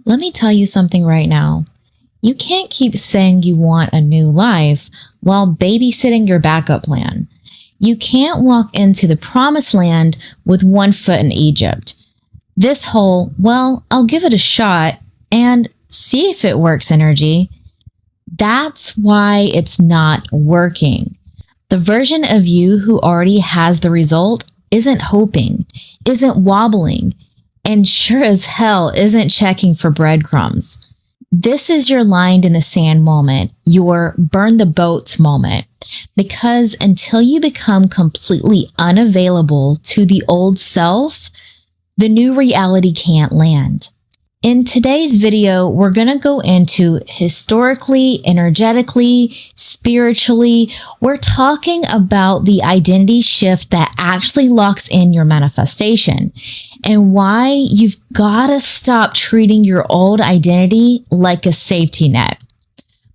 Let me tell you something right now. You can't keep saying you want a new life while babysitting your backup plan. You can't walk into the promised land with one foot in Egypt. This whole, well, I'll give it a shot and see if it works energy. That's why it's not working. The version of you who already has the result isn't hoping, isn't wobbling, and sure as hell isn't checking for breadcrumbs. This is your line in the sand moment, your burn the boats moment. Because until you become completely unavailable to the old self, the new reality can't land. In today's video, we're going to go into historically, energetically, spiritually. We're talking about the identity shift that actually locks in your manifestation and why you've got to stop treating your old identity like a safety net.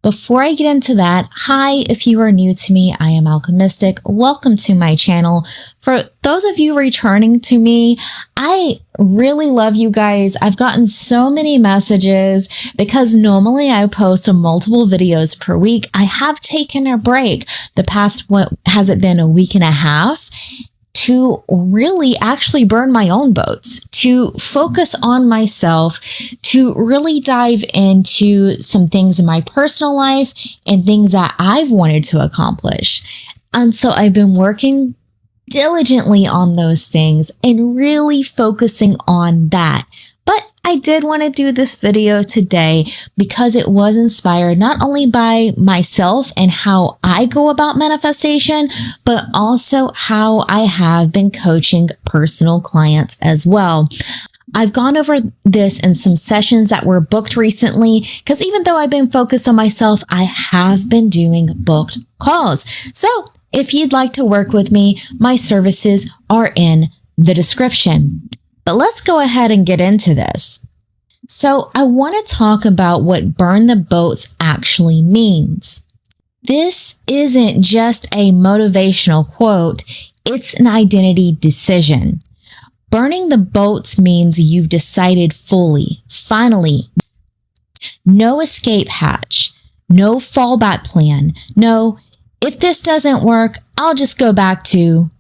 Before I get into that, hi, if you are new to me, I am Alchemystic. Welcome to my channel. For those of you returning to me, I really love you guys. I've gotten so many messages because normally I post multiple videos per week. I have taken a break the past, what has it been, a week and a half, to really actually burn my own boats, to focus on myself, to really dive into some things in my personal life and things that I've wanted to accomplish. And so I've been working diligently on those things and really focusing on that. But I did want to do this video today because it was inspired not only by myself and how I go about manifestation, but also how I have been coaching personal clients as well. I've gone over this in some sessions that were booked recently because even though I've been focused on myself, I have been doing booked calls. So if you'd like to work with me, my services are in the description. But let's go ahead and get into this. So I want to talk about what burn the boats actually means. This isn't just a motivational quote, it's an identity decision. Burning the boats means you've decided fully, finally. No escape hatch, no fallback plan, no, if this doesn't work, I'll just go back to.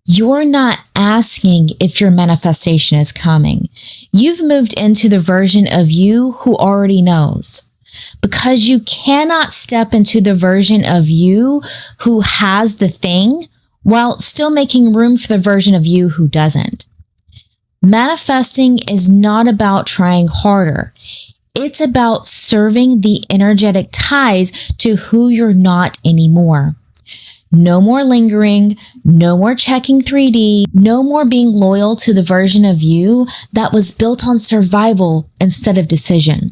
You're not asking if your manifestation is coming. You've moved into the version of you who already knows. Because you cannot step into the version of you who has the thing while still making room for the version of you who doesn't. Manifesting is not about trying harder. It's about serving the energetic ties to who you're not anymore. No more lingering, no more checking 3D, no more being loyal to the version of you that was built on survival instead of decision.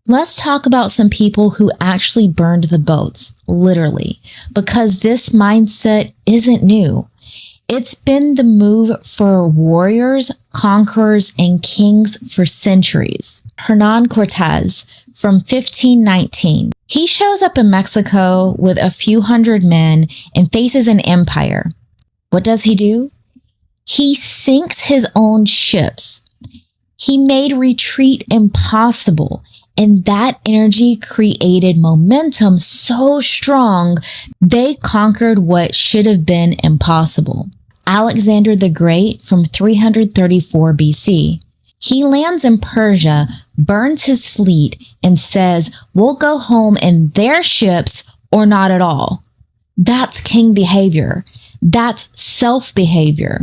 Let's talk about some people who actually burned the boats, literally, because this mindset isn't new. It's been the move for warriors, conquerors, and kings for centuries. Hernan Cortez from 1519. He shows up in Mexico with a few hundred men and faces an empire. What does he do? He sinks his own ships. He made retreat impossible, and that energy created momentum so strong they conquered what should have been impossible. Alexander the Great from 334 BC. He lands in Persia, burns his fleet, and says, we'll go home in their ships or not at all. That's king behavior. That's self behavior.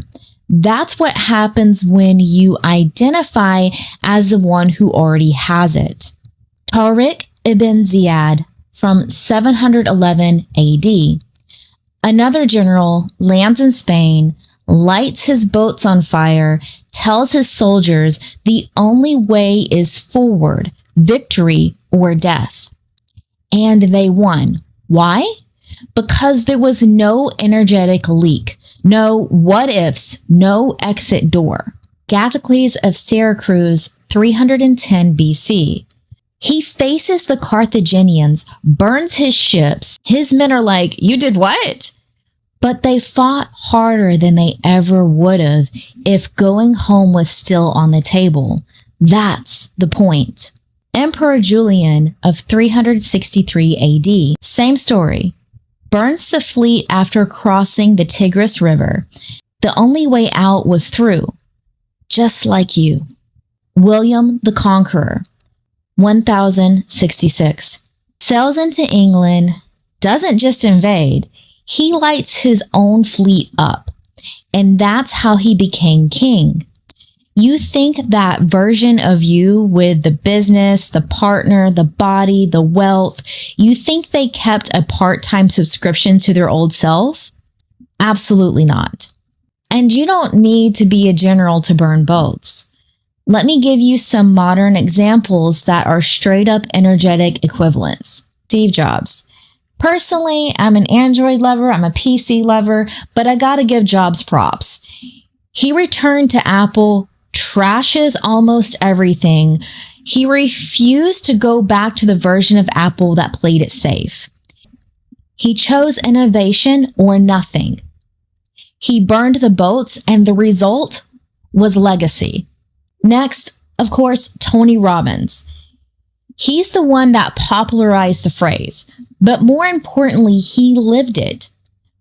That's what happens when you identify as the one who already has it. Tariq ibn Ziyad from 711 AD. Another general lands in Spain, lights his boats on fire, tells his soldiers the only way is forward, victory or death. And they won. Why? Because there was no energetic leak, no what ifs, no exit door. Agathocles of Syracuse, 310 BC. He faces the Carthaginians, burns his ships. His men are like, you did what? But they fought harder than they ever would have if going home was still on the table. That's the point. Emperor Julian of 363 AD, same story. Burns the fleet after crossing the Tigris River. The only way out was through, just like you. William the Conqueror, 1066. Sails into England, doesn't just invade, he lights his own fleet up. And that's how he became king. You think that version of you with the business, the partner, the body, the wealth, you think they kept a part-time subscription to their old self? Absolutely not. And you don't need to be a general to burn boats. Let me give you some modern examples that are straight up energetic equivalents. Steve Jobs. Personally, I'm an Android lover, I'm a PC lover, but I gotta give Jobs props. He returned to Apple, trashes almost everything. He refused to go back to the version of Apple that played it safe. He chose innovation or nothing. He burned the boats, and the result was legacy. Next, of course, Tony Robbins. He's the one that popularized the phrase, but more importantly, he lived it.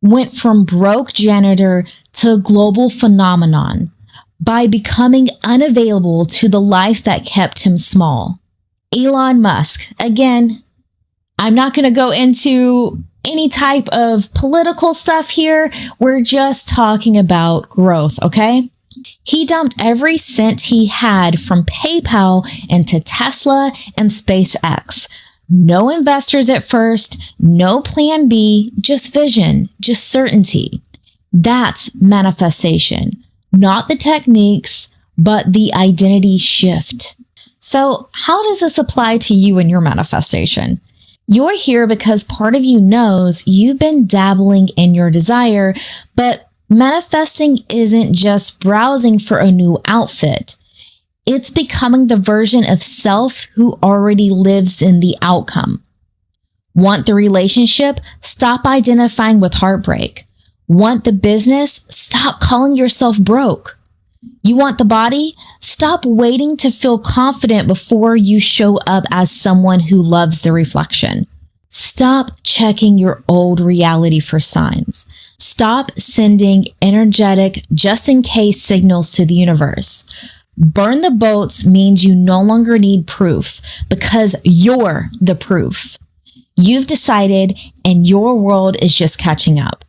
Went from broke janitor to a global phenomenon by becoming unavailable to the life that kept him small. Elon Musk. Again, I'm not going to go into any type of political stuff here. We're just talking about growth, okay? He dumped every cent he had from PayPal into Tesla and SpaceX. No investors at first, no plan B, just vision, just certainty. That's manifestation. Not the techniques, but the identity shift. So how does this apply to you in your manifestation? You're here because part of you knows you've been dabbling in your desire, but manifesting isn't just browsing for a new outfit. It's becoming the version of self who already lives in the outcome. Want the relationship? Stop identifying with heartbreak. Want the business? Stop calling yourself broke. You want the body? Stop waiting to feel confident before you show up as someone who loves the reflection. Stop checking your old reality for signs. Stop sending energetic, just in case signals to the universe. Burn the boats means you no longer need proof because you're the proof. You've decided and your world is just catching up.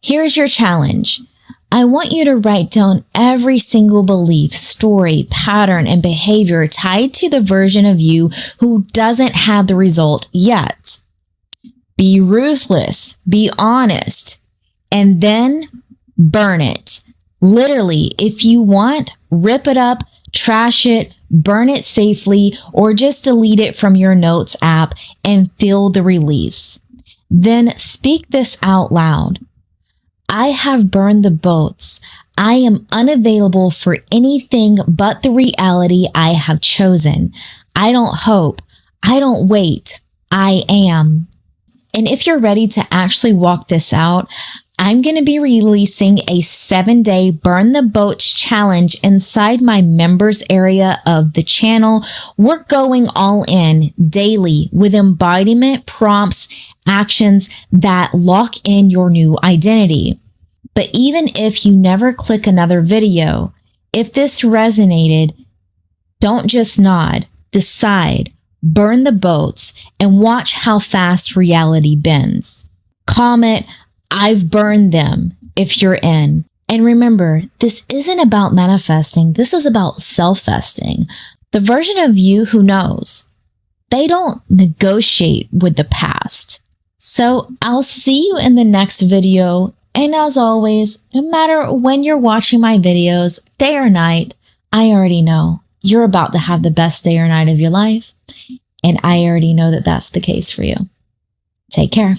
Here's your challenge. I want you to write down every single belief, story, pattern, and behavior tied to the version of you who doesn't have the result yet. Be ruthless, be honest, and then burn it. Literally, if you want, rip it up, trash it, burn it safely, or just delete it from your notes app and feel the release. Then speak this out loud. I have burned the boats. I am unavailable for anything but the reality I have chosen. I don't hope. I don't wait. I am. And if you're ready to actually walk this out, I'm going to be releasing a 7-day Burn the Boats challenge inside my members area of the channel. We're going all in daily with embodiment prompts, actions that lock in your new identity. But even if you never click another video, if this resonated, don't just nod, decide, burn the boats, and watch how fast reality bends. Comment, I've burned them, if you're in. And remember, this isn't about manifesting, this is about selfesting. The version of you who knows. They don't negotiate with the past. So I'll see you in the next video. And as always, no matter when you're watching my videos, day or night, I already know you're about to have the best day or night of your life. And I already know that that's the case for you. Take care.